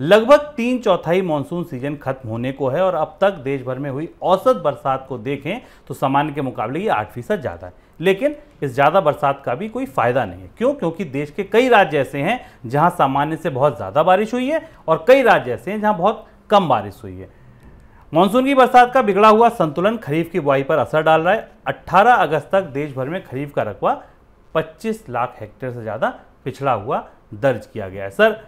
लगभग 3/4 monsoon season खत्म होने को है और अब तक देश भर में हुई औसत बरसात को देखें तो सामान्य के मुकाबले ये 8% ज़्यादा है। लेकिन इस ज़्यादा बरसात का भी कोई फायदा नहीं है। क्यों? क्योंकि देश के कई राज्य ऐसे हैं जहां सामान्य से बहुत ज़्यादा बारिश हुई है और कई राज्य ऐसे हैं जहां बहुत कम बारिश हुई है। मानसून की बरसात का बिगड़ा हुआ संतुलन खरीफ की बुआई पर असर डाल रहा है। 18 अगस्त तक देश भर में खरीफ का रकबा 25 लाख हेक्टेयर से ज़्यादा पिछड़ा हुआ दर्ज किया गया है। सर,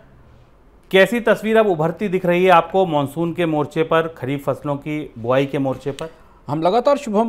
कैसी तस्वीर अब उभरती दिख रही है आपको मानसून के मोर्चे पर, खरीफ फसलों की बुआई के मोर्चे पर? हम लगातार शुभम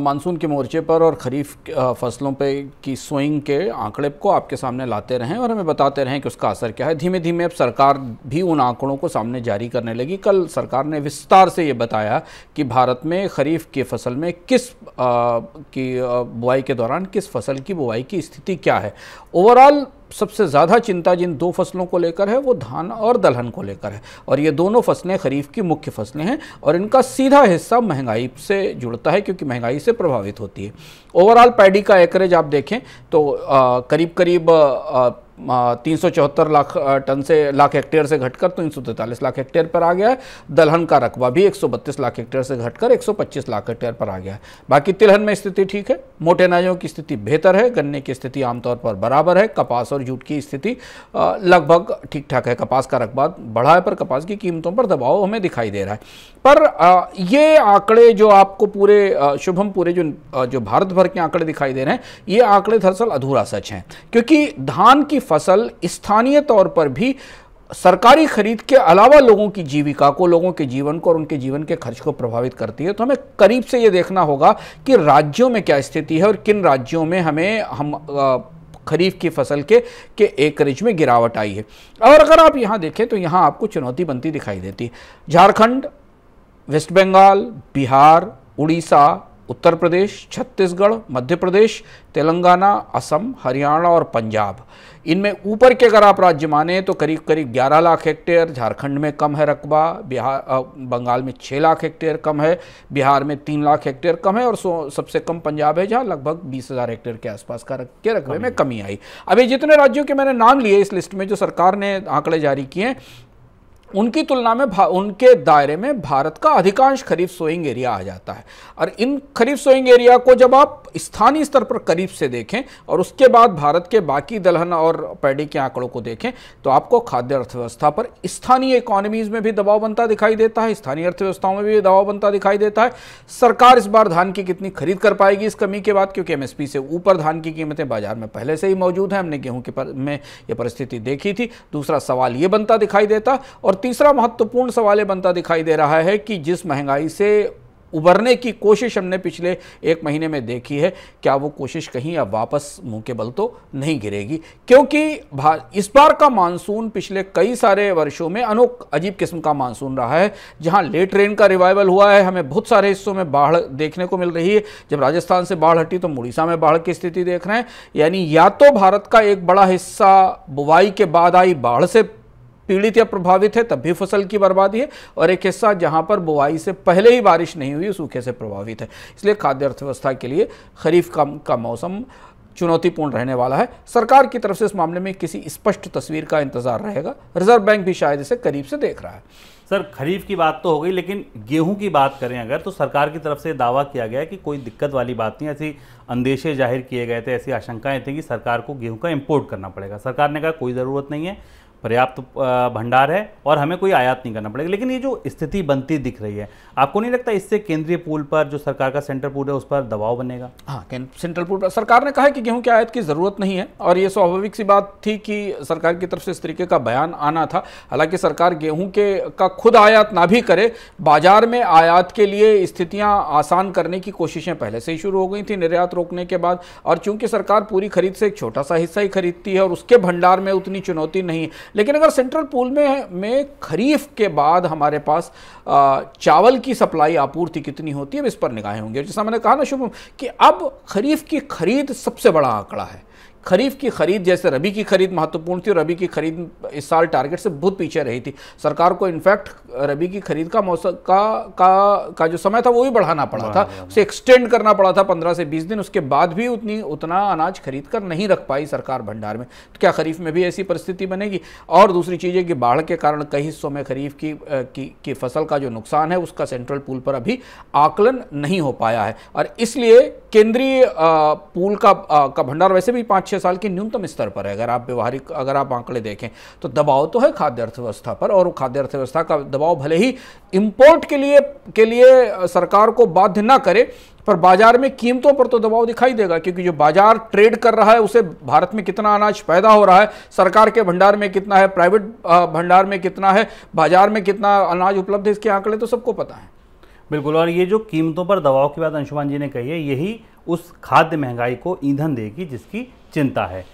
मानसून के मोर्चे पर और खरीफ फसलों पे की सोइंग के आंकड़े को आपके सामने लाते रहें और हमें बताते रहें कि उसका असर क्या है। धीमे धीमे अब सरकार भी उन आंकड़ों को सामने जारी करने लगी। कल सरकार ने विस्तार से ये बताया कि भारत में खरीफ की फसल में किस की बुआई के दौरान किस फसल की बुआई की स्थिति क्या है। ओवरऑल सबसे ज़्यादा चिंता जिन दो फसलों को लेकर है वो धान और दलहन को लेकर है और ये दोनों फसलें खरीफ की मुख्य फसलें हैं और इनका सीधा हिस्सा महंगाई से जुड़ता है क्योंकि महंगाई से प्रभावित होती है। ओवरऑल पैडी का एकरेज आप देखें तो करीब करीब 374 लाख टन से लाख हेक्टेयर से घटकर 343 लाख हेक्टेयर पर आ गया है। दलहन का रकबा भी 132 लाख हेक्टेयर से घटकर 125 लाख हेक्टेयर पर आ गया है। बाकी तिलहन में स्थिति ठीक है, मोटे अनाजों की स्थिति बेहतर है, गन्ने की स्थिति आमतौर पर बराबर है, कपास और जूट की स्थिति लगभग ठीक ठाक है। कपास का रकबा बढ़ा है पर कपास की कीमतों पर दबाव हमें दिखाई दे रहा है। पर ये आंकड़े जो आपको पूरे शुभम पूरे जो भारत भर के आंकड़े दिखाई दे रहे हैं, ये आंकड़े दरअसल अधूरा सच हैं क्योंकि धान की फसल स्थानीय तौर पर भी सरकारी खरीद के अलावा लोगों की जीविका को, लोगों के जीवन को और उनके जीवन के खर्च को प्रभावित करती है। तो हमें करीब से ये देखना होगा कि राज्यों में क्या स्थिति है और किन राज्यों में हम खरीफ की फसल के एकरेज में गिरावट आई है। और अगर आप यहाँ देखें तो यहाँ आपको चुनौती बनती दिखाई देती है। झारखंड, वेस्ट बंगाल, बिहार, उड़ीसा, उत्तर प्रदेश, छत्तीसगढ़, मध्य प्रदेश, तेलंगाना, असम, हरियाणा और पंजाब, इनमें ऊपर के अगर आप राज्य माने तो करीब करीब 11 लाख हेक्टेयर। झारखंड में कम है रकबा, बंगाल में 6 लाख हेक्टेयर कम है, बिहार में 3 लाख हेक्टेयर कम है और सबसे कम पंजाब है जहां लगभग 20,000 हेक्टेयर के आसपास के रकबे में कमी आई। अभी जितने राज्यों के मैंने नाम लिए इस लिस्ट में जो सरकार ने आंकड़े जारी किए हैं, उनकी तुलना में उनके दायरे में भारत का अधिकांश खरीफ सोइंग एरिया आ जाता है। और इन खरीफ सोइंग एरिया को जब आप स्थानीय स्तर पर करीब से देखें और उसके बाद भारत के बाकी दलहन और पैडी के आंकड़ों को देखें तो आपको खाद्य अर्थव्यवस्था पर स्थानीय इकोनॉमीज में भी दबाव बनता दिखाई देता है, स्थानीय अर्थव्यवस्थाओं में भी दबाव बनता दिखाई देता है। सरकार इस बार धान की कितनी खरीद कर पाएगी इस कमी के बाद, क्योंकि एमएसपी से ऊपर धान की कीमतें बाजार में पहले से ही मौजूद हैं। हमने गेहूं में यह परिस्थिति देखी थी। दूसरा सवाल ये बनता दिखाई देता और तीसरा महत्वपूर्ण सवाल ये बनता दिखाई दे रहा है कि जिस महंगाई से उबरने की कोशिश हमने पिछले 1 महीने में देखी है, क्या वो कोशिश कहीं अब वापस मुंह के बल तो नहीं गिरेगी? क्योंकि इस बार का मानसून पिछले कई सारे वर्षों में अजीब किस्म का मानसून रहा है, जहां लेट रेन का रिवाइवल हुआ है। हमें बहुत सारे हिस्सों में बाढ़ देखने को मिल रही है। जब राजस्थान से बाढ़ हटी तो उड़ीसा में बाढ़ की स्थिति देख रहे हैं। यानी या तो भारत का एक बड़ा हिस्सा बुवाई के बाद आई बाढ़ से पीड़ित या प्रभावित है, तब भी फसल की बर्बादी है, और एक हिस्सा जहां पर बुआई से पहले ही बारिश नहीं हुई, सूखे से प्रभावित है। इसलिए खाद्य अर्थव्यवस्था के लिए खरीफ का मौसम चुनौतीपूर्ण रहने वाला है। सरकार की तरफ से इस मामले में किसी स्पष्ट तस्वीर का इंतजार रहेगा। रिजर्व बैंक भी शायद इसे करीब से देख रहा है। सर, खरीफ की बात तो हो गई, लेकिन गेहूं की बात करें अगर, तो सरकार की तरफ से दावा किया गया कि कोई दिक्कत वाली बात नहीं, ऐसी अंदेशे जाहिर किए गए थे, ऐसी आशंकाएं थी कि सरकार को गेहूं का इंपोर्ट करना पड़ेगा। सरकार ने कहा कोई ज़रूरत नहीं है, पर्याप्त भंडार है और हमें कोई आयात नहीं करना पड़ेगा। लेकिन ये जो स्थिति बनती दिख रही है, आपको नहीं लगता इससे केंद्रीय पूल पर, जो सरकार का सेंट्रल पूल है, उस पर दबाव बनेगा? हाँ, सेंट्रल पूल पर सरकार ने कहा है कि गेहूं की आयात की ज़रूरत नहीं है और ये स्वाभाविक सी बात थी कि सरकार की तरफ से इस तरीके का बयान आना था। हालांकि सरकार गेहूं का खुद आयात ना भी करे, बाजार में आयात के लिए स्थितियां आसान करने की कोशिशें पहले से ही शुरू हो गई थी निर्यात रोकने के बाद। और चूंकि सरकार पूरी खरीद से एक छोटा सा हिस्सा ही खरीदती है और उसके भंडार में उतनी चुनौती नहीं है। लेकिन अगर सेंट्रल पूल में खरीफ के बाद हमारे पास चावल की सप्लाई आपूर्ति कितनी होती है, इस पर निगाहें होंगी। जैसा मैंने कहा ना शुभम, कि अब खरीफ की खरीद सबसे बड़ा आंकड़ा है, खरीफ की खरीद जैसे रबी की खरीद महत्वपूर्ण थी और रबी की खरीद इस साल टारगेट से बहुत पीछे रही थी। सरकार को इनफैक्ट रबी की खरीद का मौसम का जो समय था वो भी बढ़ाना पड़ा था, उसे एक्सटेंड करना पड़ा था 15 से 20 दिन। उसके बाद भी उतना अनाज खरीद कर नहीं रख पाई सरकार भंडार में। तो क्या खरीफ में भी ऐसी परिस्थिति बनेगी? और दूसरी चीज़ है कि बाढ़ के कारण कई हिस्सों में खरीफ की फसल का जो नुकसान है उसका सेंट्रल पूल पर अभी आकलन नहीं हो पाया है, और इसलिए केंद्रीय पूल का भंडार वैसे भी 5-6 साल के न्यूनतम स्तर पर है। अगर आप आंकड़े देखें तो दबाव तो है खाद्य अर्थव्यवस्था पर, और खाद्य अर्थव्यवस्था का दबाव भले ही इंपोर्ट के लिए सरकार को बाध्य ना करे, पर बाजार में कीमतों पर तो दबाव दिखाई देगा, क्योंकि जो बाजार ट्रेड कर रहा है उसे भारत में कितना अनाज पैदा हो रहा है, सरकार के भंडार में कितना है, प्राइवेट भंडार में कितना है, बाजार में कितना अनाज उपलब्ध है, इसके आंकड़े तो सबको पता है। बिल्कुल, और ये जो कीमतों पर दबाव की बात अंशुमान जी ने कही है, यही उस खाद्य महंगाई को ईंधन देगी जिसकी चिंता है।